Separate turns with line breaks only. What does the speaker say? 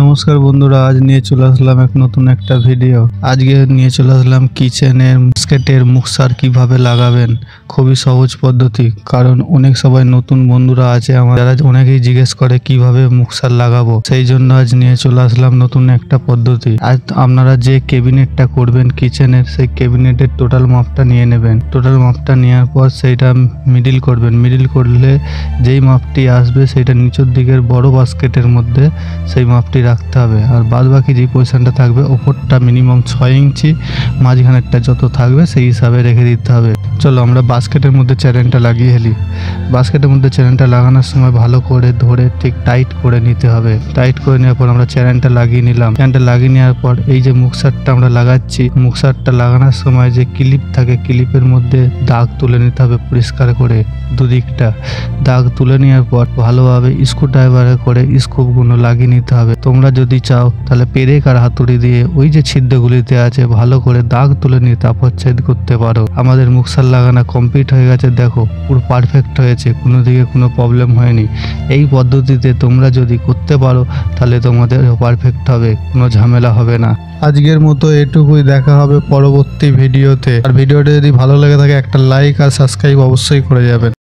নমস্কার বন্ধুরা, আজ নিয়ে চলে আসলাম নতুন একটা ভিডিও। আজকে নিয়ে চলে আসলাম কিচেনের বাস্কেটের মুক্সার কিভাবে লাগাবেন। খুবই সহজ পদ্ধতি, কারণ অনেক সবাই নতুন বন্ধুরা আছে আমার, যারা অনেকেই জিজ্ঞেস করে কিভাবে মুক্সার লাগাবো। সেই জন্য আজ নিয়ে চলে আসলাম নতুন একটা পদ্ধতি। আজ আপনারা যে ক্যাবিনেটটা করবেন কিচেনের, সেই ক্যাবিনেটের টোটাল মাপটা নিয়ে নেবেন। টোটাল মাপটা নেওয়ার পর সেইটা মিডিল করবেন। মিডিল করলে যেই মাপটি আসবে সেটা নিচের দিকের বড় বাস্কেটের মধ্যে সেই মাপটি রাখতে হবে। আর বাদ বাকি যে পজিশনটা থাকবে ওপরটা মিনিমাম 6 ইঞ্চি, মাঝখানেরটা যত থাকবে সেই হিসাবে রেখে দিতে হবে। চলো আমরা বাস্কেটের মধ্যে চ্যানেলটা লাগিয়ে ফেলি। বাস্কেটের মধ্যে চ্যানেলটা লাগানোর সময় ভালো করে ধরে ঠিক টাইট করে নিতে হবে। টাইট করে নেওয়ার পর আমরা চ্যানেলটা লাগিয়ে নিলাম। চ্যানেলটা লাগিয়ে নেওয়ার পর এই যে মুক্সারটা আমরা লাগাচ্ছি, মুক্সারটা লাগানোর সময় যে ক্লিপ থাকে, ক্লিপের মধ্যে দাগ তুলে নিতে হবে পরিষ্কার করে। দুদিকটা দাগ তুলে নেওয়ার পর ভালোভাবে স্ক্রু ড্রাইভারে করে স্ক্রুগুলো লাগিয়ে নিতে হবে। তোমরা যদি চাও তাহলে পেরেক আর হাতুড়ি দিয়ে ওই যে ছিদ্রগুলিতে আছে ভালো করে দাগ তুলে নিয়ে তারপর ছেদ করতে পারো। আমাদের মুক্সার লাগানো কমপ্লিট হয়ে গেছে, দেখো পুরো পারফেক্ট হয়েছে, কোনো দিকে কোনো প্রবলেম হয়নি। এই পদ্ধতিতে তোমরা যদি করতে পারো তাহলে তোমাদের পারফেক্ট হবে, কোনো ঝামেলা হবে না। আজকের মতো এটুকুই, দেখা হবে পরবর্তী ভিডিওতে। আর ভিডিওটা যদি ভালো লেগে থাকে একটা লাইক আর সাবস্ক্রাইব অবশ্যই করে যাবেন।